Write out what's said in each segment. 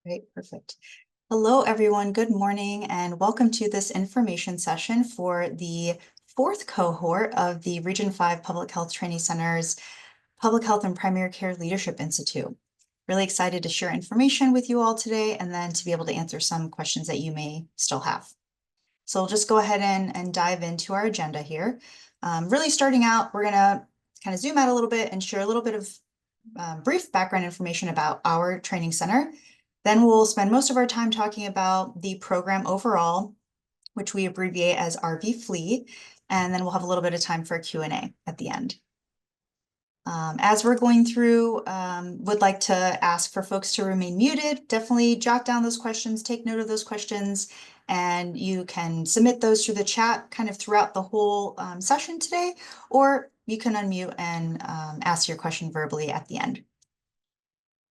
Great, perfect. Hello, everyone. Good morning, and welcome to this information session for the fourth cohort of the Region 5 Public Health Training Center's Public Health and Primary Care Leadership Institute. Really excited to share information with you all today and then to be able to answer some questions that you may still have. So we'll just go ahead and dive into our agenda here. Really starting out, we're going to kind of zoom out a little bit and share a little bit of brief background information about our training center. Then we'll spend most of our time talking about the program overall, which we abbreviate as RVPHLI, and then we'll have a little bit of time for a Q&A at the end. As we're going through, would like to ask for folks to remain muted. Definitely jot down those questions, take note of those questions, and you can submit those through the chat kind of throughout the whole session today, or you can unmute and ask your question verbally at the end.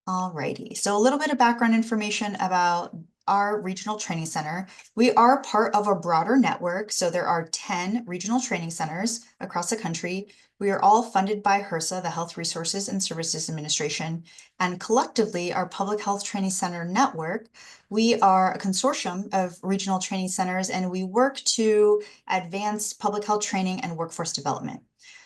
Alrighty, so a little bit of background information about our regional training center. We are part of a broader network, so there are 10 regional training centers across the country. We are all funded by HRSA, the Health Resources and Services Administration, and collectively, our Public Health Training Center network, we are a consortium of regional training centers, and we work to advance public health training and workforce development.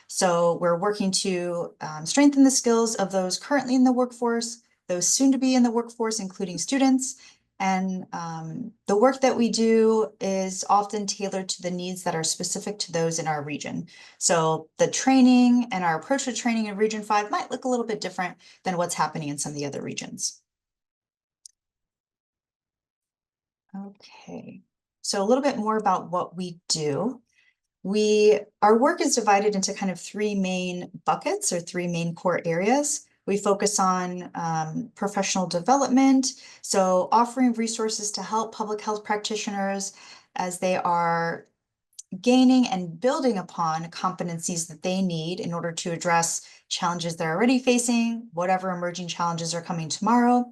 So we're working to strengthen the skills of those currently in the workforce, those soon to be in the workforce, including students. And the work that we do is often tailored to the needs that are specific to those in our region. So the training and our approach to training in Region 5 might look a little bit different than what's happening in some of the other regions. Okay, so a little bit more about what we do. Our work is divided into kind of three main buckets or three main core areas. We focus on professional development, so offering resources to help public health practitioners as they are gaining and building upon competencies that they need in order to address challenges they're already facing, whatever emerging challenges are coming tomorrow.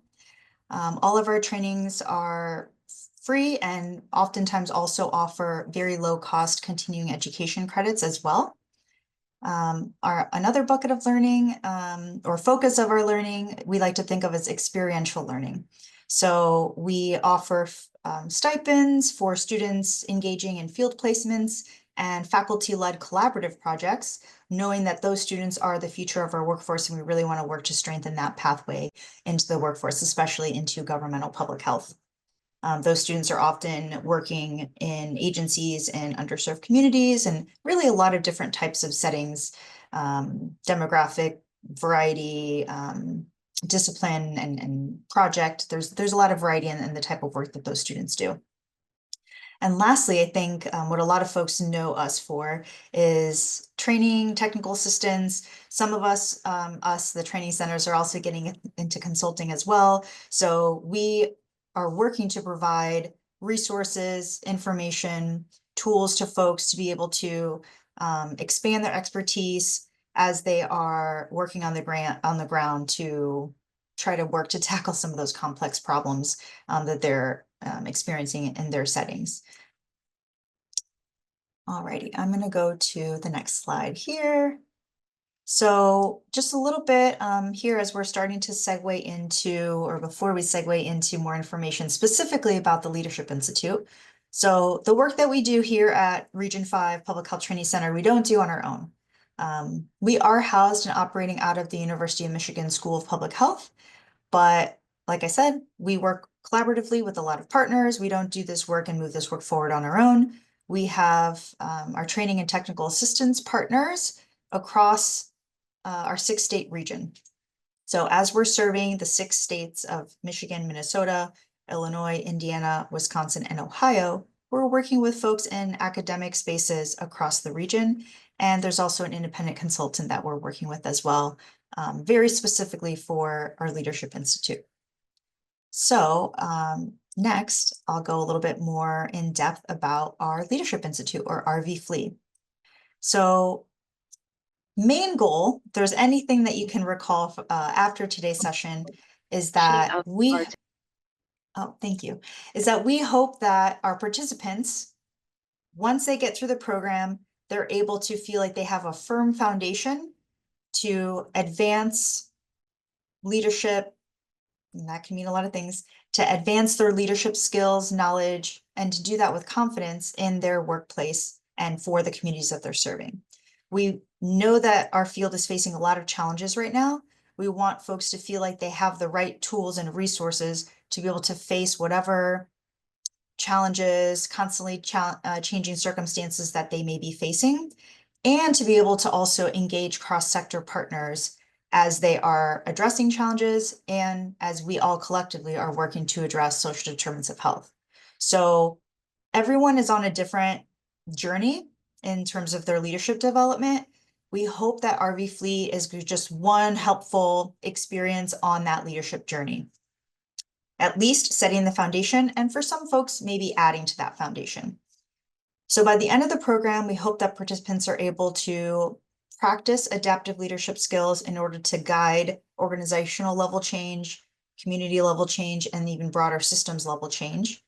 All of our trainings are free and oftentimes also offer very low cost continuing education credits as well. Another bucket of learning or focus of our learning, we like to think of as experiential learning. So we offer stipends for students engaging in field placements and faculty-led collaborative projects, knowing that those students are the future of our workforce, and we really want to work to strengthen that pathway into the workforce, especially into governmental public health. Those students are often working in agencies in underserved communities and really a lot of different types of settings, demographic variety, discipline and project. There's a lot of variety in the type of work that those students do. And lastly, I think what a lot of folks know us for is training, technical assistance. Some of us, the training centers, are also getting into consulting as well. So we are working to provide resources, information, tools to folks to be able to expand their expertise as they are working on the ground to try to work to tackle some of those complex problems that they're experiencing in their settings. Alrighty, I'm going to go to the next slide here. So just a little bit here as we're starting to segue into, or before we segue into more information specifically about the Leadership Institute. So the work that we do here at Region 5 Public Health Training Center, we don't do on our own. We are housed and operating out of the University of Michigan School of Public Health, but like I said, we work collaboratively with a lot of partners. We don't do this work and move this work forward on our own. We have our training and technical assistance partners across our 6-state region. So as we're serving the 6 states of Michigan, Minnesota, Illinois, Indiana, Wisconsin, and Ohio, we're working with folks in academic spaces across the region. And there's also an independent consultant that we're working with as well, very specifically for our Leadership Institute. So next, I'll go a little bit more in depth about our Leadership Institute, or RVPHLI. So main goal, if there's anything that you can recall after today's session, is that thank you, is that we hope that our participants, once they get through the program, they're able to feel like they have a firm foundation to advance leadership, and that can mean a lot of things, to advance their leadership skills, knowledge, and to do that with confidence in their workplace and for the communities that they're serving. We know that our field is facing a lot of challenges right now. We want folks to feel like they have the right tools and resources to be able to face whatever challenges, constantly changing circumstances that they may be facing, and to be able to also engage cross-sector partners as they are addressing challenges and as we all collectively are working to address social determinants of health. So everyone is on a different journey in terms of their leadership development. We hope that RVPHLI is just one helpful experience on that leadership journey, at least setting the foundation, and for some folks, maybe adding to that foundation. So by the end of the program, we hope that participants are able to practice adaptive leadership skills in order to guide organizational level change, community level change, and even broader systems level change.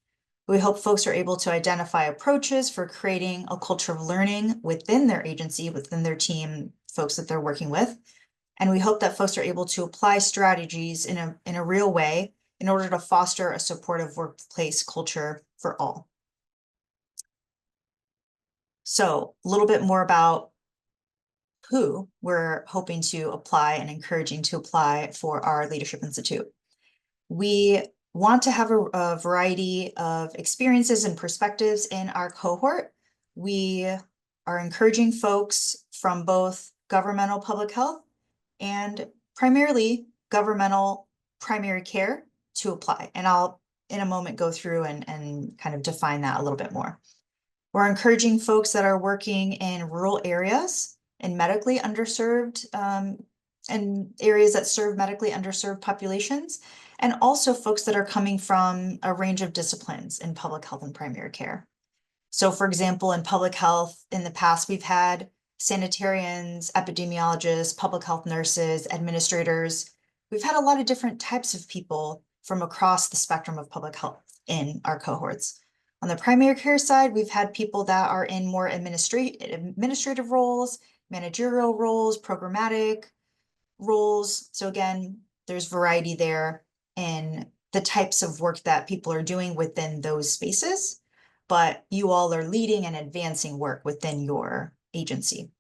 We hope folks are able to identify approaches for creating a culture of learning within their agency, within their team, folks that they're working with. And we hope that folks are able to apply strategies in a real way in order to foster a supportive workplace culture for all. So a little bit more about who we're hoping to apply and encouraging to apply for our Leadership Institute. We want to have a variety of experiences and perspectives in our cohort. We are encouraging folks from both governmental public health and primarily governmental primary care to apply. And I'll in a moment go through and kind of define that a little bit more. We're encouraging folks that are working in rural areas and medically underserved and areas that serve medically underserved populations, and also folks that are coming from a range of disciplines in public health and primary care. So for example, in public health, in the past, we've had sanitarians, epidemiologists, public health nurses, administrators. We've had a lot of different types of people from across the spectrum of public health in our cohorts. On the primary care side, we've had people that are in more administrative roles, managerial roles, programmatic roles. So again, there's variety there in the types of work that people are doing within those spaces, but you all are leading and advancing work within your agency.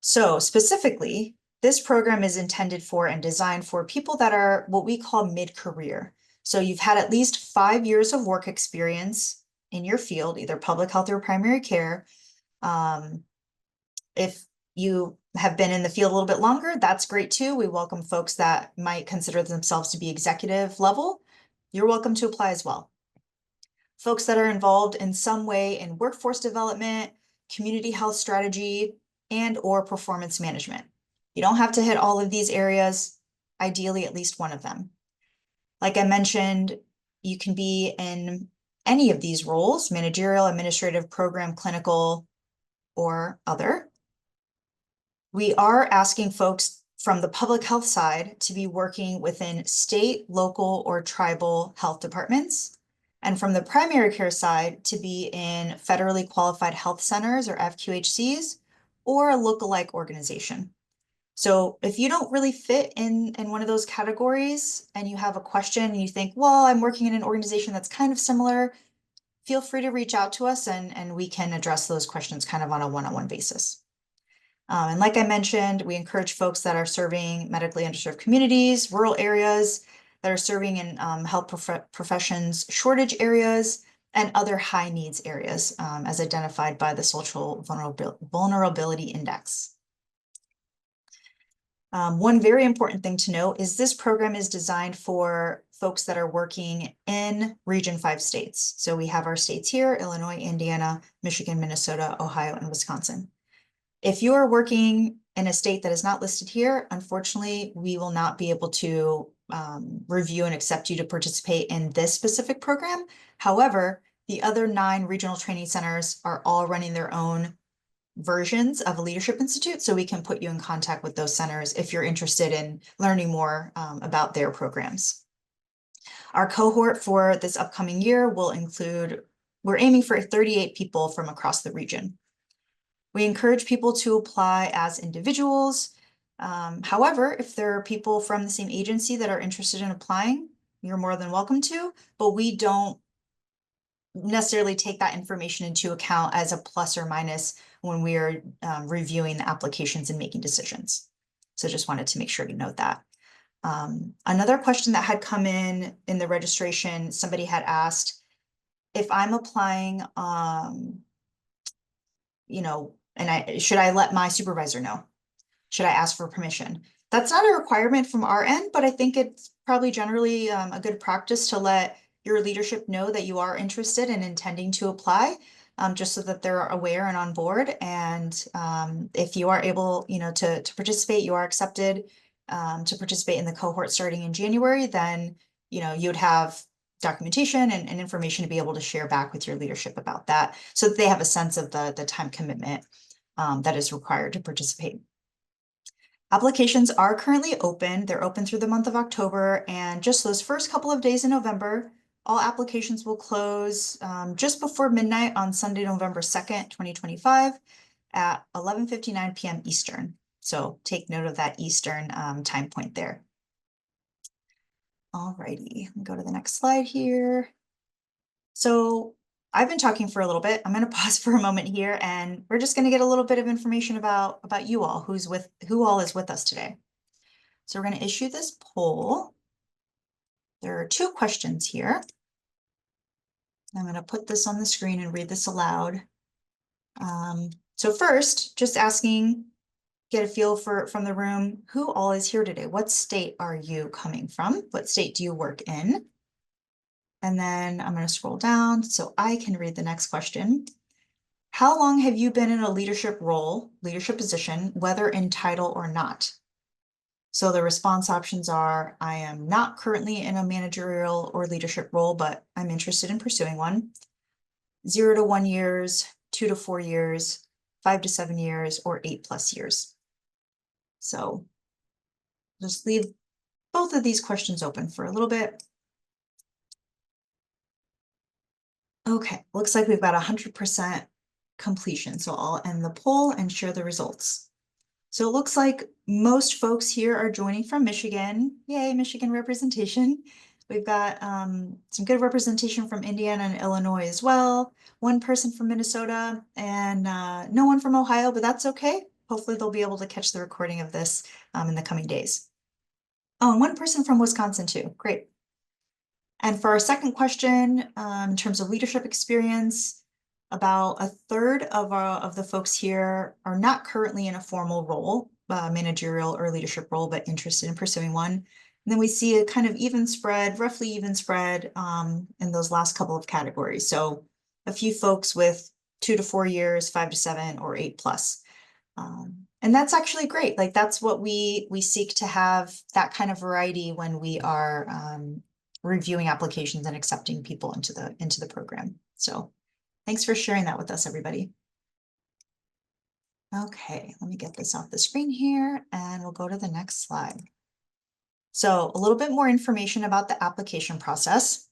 So specifically, this program is intended for and designed for people that are what we call mid-career. So you've had at least 5 years of work experience in your field, either public health or primary care. If you have been in the field a little bit longer, that's great too. We welcome folks that might consider themselves to be executive level. You're welcome to apply as well. Folks that are involved in some way in workforce development, community health strategy, and or performance management. You don't have to hit all of these areas, ideally at least one of them. Like I mentioned, you can be in any of these roles, managerial, administrative, program, clinical, or other. We are asking folks from the public health side to be working within state, local, or tribal health departments. And from the primary care side to be in federally qualified health centers or FQHCs or a lookalike organization. So if you don't really fit in one of those categories and you have a question and you think, well, I'm working in an organization that's kind of similar, feel free to reach out to us and we can address those questions kind of on a one-on-one basis. And like I mentioned, we encourage folks that are serving medically underserved communities, rural areas, that are serving in health professions shortage areas, and other high needs areas as identified by the Social Vulnerability Index. One very important thing to note is this program is designed for folks that are working in Region 5 states. So we have our states here: Illinois, Indiana, Michigan, Minnesota, Ohio, and Wisconsin. If you are working in a state that is not listed here, unfortunately, we will not be able to review and accept you to participate in this specific program. However, the other 9 regional training centers are all running their own versions of a Leadership Institute, so we can put you in contact with those centers if you're interested in learning more about their programs. Our cohort for this upcoming year will include, we're aiming for 38 people from across the region. We encourage people to apply as individuals. However, if there are people from the same agency that are interested in applying, you're more than welcome to, but we don't necessarily take that information into account as a plus or minus when we are reviewing the applications and making decisions. So just wanted to make sure to note that. Another question that had come in the registration, somebody had asked if I'm applying, and should I let my supervisor know? Should I ask for permission? That's not a requirement from our end, but I think it's probably generally a good practice to let your leadership know that you are interested and intending to apply, just so that they're aware and on board. And if you are able, to participate, you are accepted to participate in the cohort starting in January, then, you would have documentation and information to be able to share back with your leadership about that, so that they have a sense of the time commitment that is required to participate. Applications are currently open. They're open through the month of October, and just those first couple of days in November, all applications will close just before midnight on Sunday, November 2nd, 2025 at 11:59 p.m. Eastern. So take note of that Eastern time point there. Alrighty, let me go to the next slide here. So I've been talking for a little bit. I'm going to pause for a moment here, and we're just going to get a little bit of information about you all, who all is with us today. So we're going to issue this poll. There are 2 questions here. I'm going to put this on the screen and read this aloud. So first, just asking, get a feel from the room, who all is here today? What state are you coming from? What state do you work in? And then I'm going to scroll down so I can read the next question. How long have you been in a leadership role, leadership position, whether in title or not? So the response options are, I am not currently in a managerial or leadership role, but I'm interested in pursuing one. 0 to 1 years, 2 to 4 years, 5 to 7 years, or 8+ years. So just leave both of these questions open for a little bit. Okay, looks like we've got 100% completion. So I'll end the poll and share the results. So it looks like most folks here are joining from Michigan. Yay, Michigan representation. We've got some good representation from Indiana and Illinois as well. 1 person from Minnesota and no one from Ohio, but that's okay. Hopefully they'll be able to catch the recording of this in the coming days. Oh, and 1 person from Wisconsin too. Great. And for our second question, in terms of leadership experience, about 1/3 of the folks here are not currently in a formal role, managerial or leadership role, but interested in pursuing one. And then we see a kind of even spread, roughly even spread in those last couple of categories. So a few folks with 2 to 4 years, 5 to 7, or 8+. And that's actually great. Like that's what we seek to have, that kind of variety when we are reviewing applications and accepting people into the program. So thanks for sharing that with us, everybody. Okay, let me get this off the screen here and we'll go to the next slide. So a little bit more information about the application process.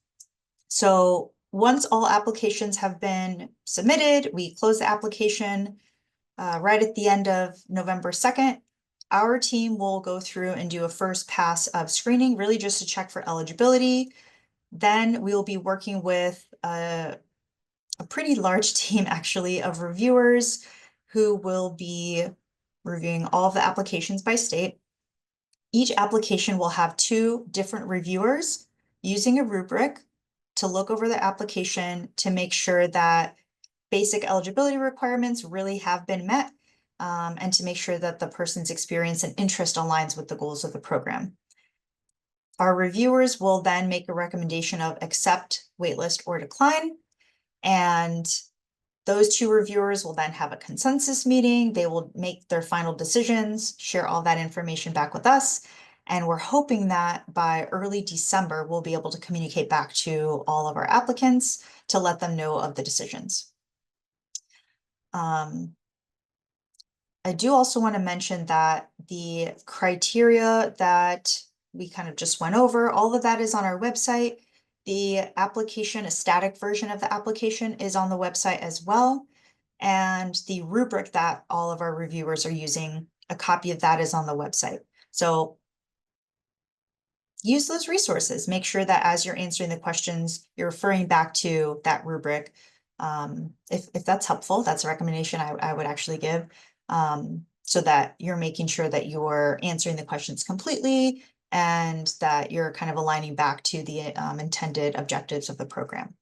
So once all applications have been submitted, we close the application right at the end of November 2nd. Our team will go through and do a first pass of screening, really just to check for eligibility. Then we'll be working with a pretty large team, actually, of reviewers who will be reviewing all of the applications by state. Each application will have 2 different reviewers using a rubric to look over the application to make sure that basic eligibility requirements really have been met, and to make sure that the person's experience and interest aligns with the goals of the program. Our reviewers will then make a recommendation of accept, waitlist, or decline. And those 2 reviewers will then have a consensus meeting. They will make their final decisions, share all that information back with us. And we're hoping that by early December, we'll be able to communicate back to all of our applicants to let them know of the decisions. I do also want to mention that the criteria that we kind of just went over, all of that is on our website. The application, a static version of the application, is on the website as well. And the rubric that all of our reviewers are using a copy of that is on the website. So use those resources. Make sure that as you're answering the questions, you're referring back to that rubric. If that's helpful, that's a recommendation I would actually give, so that you're making sure that you're answering the questions completely and that you're kind of aligning back to the intended objectives of the program.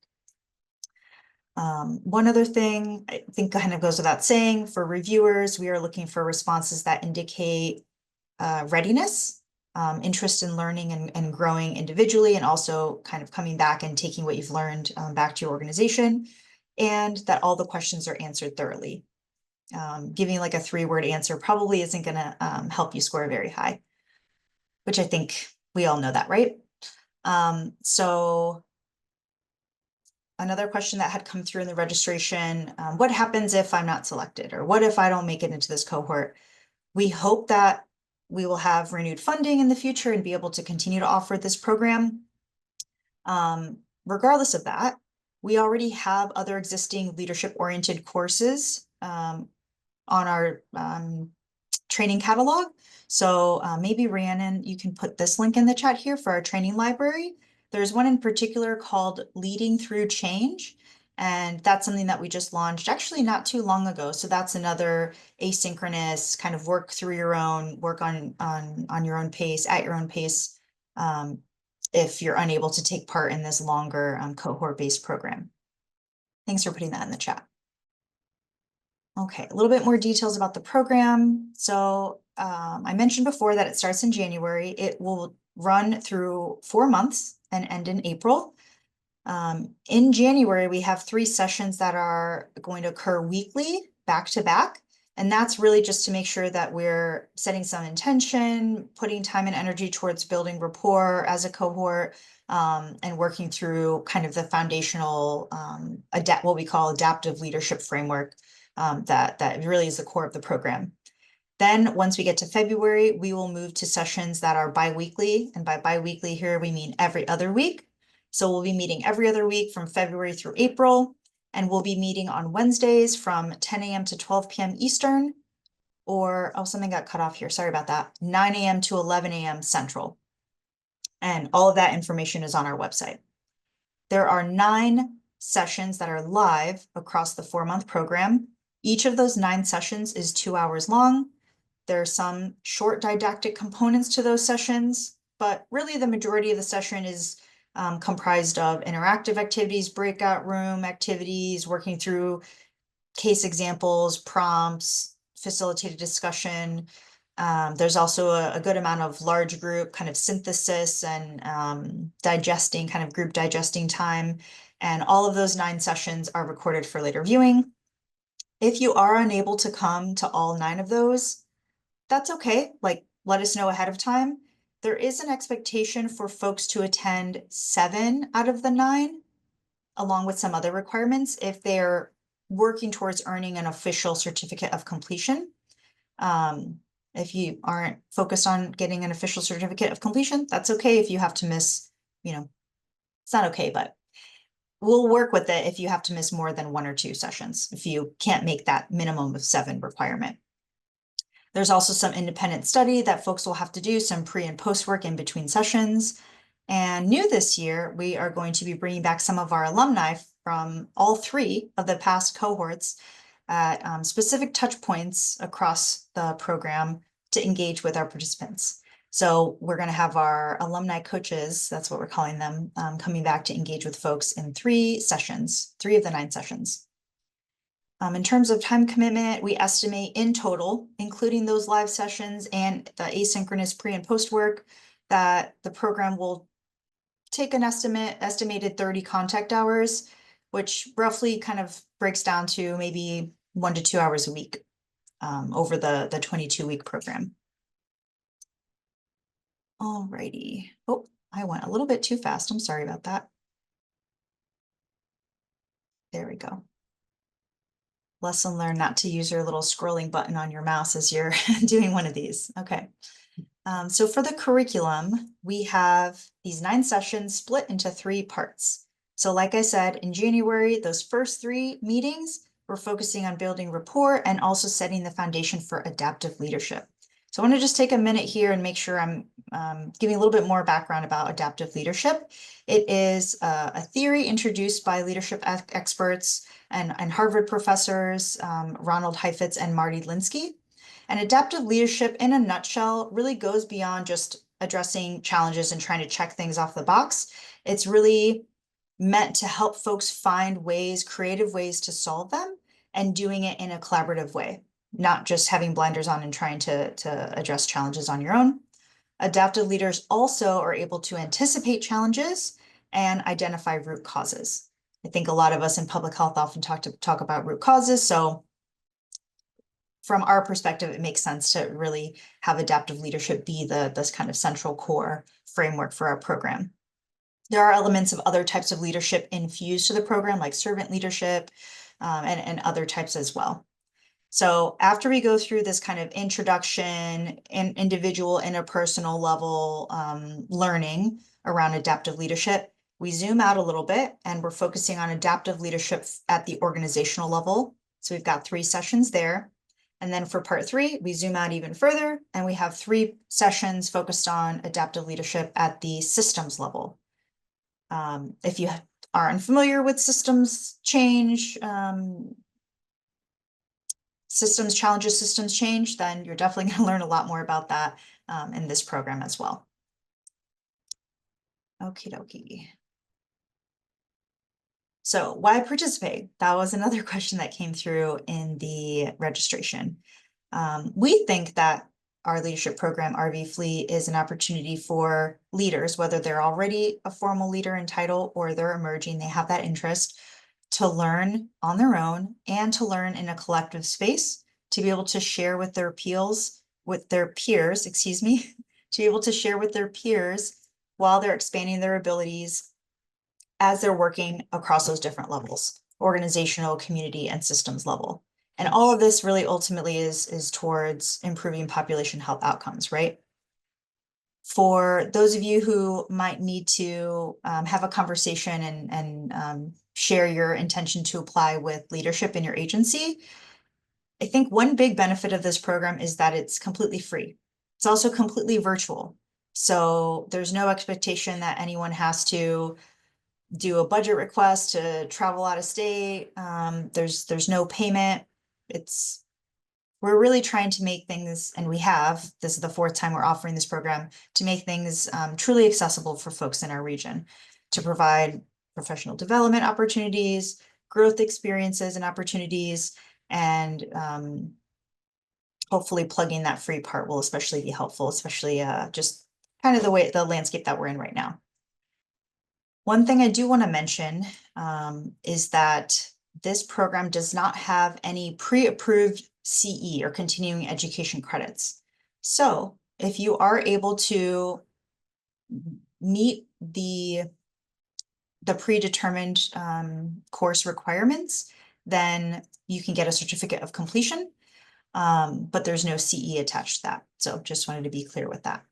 One other thing I think kind of goes without saying, for reviewers, we are looking for responses that indicate readiness, interest in learning and growing individually, and also kind of coming back and taking what you've learned back to your organization, and that all the questions are answered thoroughly. Giving like a 3-word answer probably isn't going to help you score very high, which I think we all know that, right? So another question that had come through in the registration, what happens if I'm not selected, or what if I don't make it into this cohort? We hope that we will have renewed funding in the future and be able to continue to offer this program. Regardless of that, we already have other existing leadership-oriented courses on our training catalog. So maybe Rhiannon, you can put this link in the chat here for our training library. There's one in particular called Leading Through Change. And that's something that we just launched actually not too long ago. So that's another asynchronous kind of work through your own, work on your own pace, at your own pace, if you're unable to take part in this longer cohort-based program. Thanks for putting that in the chat. Okay, a little bit more details about the program. So I mentioned before that it starts in January. It will run through 4 months and end in April. In January, we have 3 sessions that are going to occur weekly, back to back. And that's really just to make sure that we're setting some intention, putting time and energy towards building rapport as a cohort, and working through kind of the foundational, what we call adaptive leadership framework, that really is the core of the program. Then once we get to February, we will move to sessions that are bi-weekly. And by bi-weekly here, we mean every other week. So we'll be meeting every other week from February through April, and we'll be meeting on Wednesdays from 10 a.m. to 12 p.m. Eastern, or, oh, something got cut off here. Sorry about that. 9 a.m. to 11 a.m. Central. And all of that information is on our website. There are 9 sessions that are live across the 4-month program. Each of those 9 sessions is 2 hours long. There are some short didactic components to those sessions, but really the majority of the session is comprised of interactive activities, breakout room activities, working through case examples, prompts, facilitated discussion. There's also a good amount of large group kind of synthesis and digesting, kind of group digesting time. And all of those 9 sessions are recorded for later viewing. If you are unable to come to all 9 of those, that's okay. Like, let us know ahead of time. There is an expectation for folks to attend 7 out of the 9, along with some other requirements, if they're working towards earning an official certificate of completion. If you aren't focused on getting an official certificate of completion, that's okay. If you have to miss, it's not okay, but we'll work with it if you have to miss more than 1 or 2 sessions, if you can't make that minimum of 7 requirement. There's also some independent study that folks will have to do, some pre and post work in between sessions. And new this year, we are going to be bringing back some of our alumni from all 3 of the past cohorts at specific touch points across the program to engage with our participants. So we're going to have our alumni coaches, that's what we're calling them, coming back to engage with folks in 3 sessions, 3 of the 9 sessions. In terms of time commitment, we estimate in total, including those live sessions and the asynchronous pre and post work, that the program will take an estimated 30 contact hours, which roughly kind of breaks down to maybe 1 to 2 hours a week over the 22-week program. Alrighty. Oh, I went a little bit too fast. I'm sorry about that. There we go. Lesson learned not to use your little scrolling button on your mouse as you're doing one of these. Okay. So for the curriculum, we have these 9 sessions split into 3 parts. So like I said, in January, those first 3 meetings, we're focusing on building rapport and also setting the foundation for adaptive leadership. So I want to just take a minute here and make sure I'm giving a little bit more background about adaptive leadership. It is a theory introduced by leadership experts and Harvard professors, Ronald Heifetz and Marty Linsky. And adaptive leadership, in a nutshell, really goes beyond just addressing challenges and trying to check things off the box. It's really meant to help folks find ways, creative ways to solve them, and doing it in a collaborative way, not just having blinders on and trying to address challenges on your own. Adaptive leaders also are able to anticipate challenges and identify root causes. I think a lot of us in public health often talk about root causes. So from our perspective, it makes sense to really have adaptive leadership be this kind of central core framework for our program. There are elements of other types of leadership infused to the program, like servant leadership and other types as well. So after we go through this kind of introduction and individual interpersonal level learning around adaptive leadership, we zoom out a little bit and we're focusing on adaptive leadership at the organizational level. So we've got 3 sessions there. And then for part 3, we zoom out even further and we have 3 sessions focused on adaptive leadership at the systems level. If you are unfamiliar with systems change, systems challenges, systems change, then you're definitely going to learn a lot more about that in this program as well. Okie dokie. So why participate? That was another question that came through in the registration. We think that our leadership program, RVPHLI, is an opportunity for leaders, whether they're already a formal leader in title or they're emerging, they have that interest, to learn on their own and to learn in a collective space, to be able to share with their peers, excuse me, to be able to share with their peers while they're expanding their abilities as they're working across those different levels, organizational, community, and systems level. And all of this really ultimately is towards improving population health outcomes, right? For those of you who might need to have a conversation and share your intention to apply with leadership in your agency, I think one big benefit of this program is that it's completely free. It's also completely virtual. So there's no expectation that anyone has to do a budget request to travel out of state. There's no payment. We're really trying to make things, and this is the 4th time we're offering this program, to make things truly accessible for folks in our region, to provide professional development opportunities, growth experiences and opportunities, and hopefully plugging that free part will especially be helpful, especially just kind of the landscape that we're in right now. One thing I do want to mention is that this program does not have any pre-approved CE or continuing education credits. So if you are able to meet the predetermined course requirements, then you can get a certificate of completion, but there's no CE attached to that. So just wanted to be clear with that.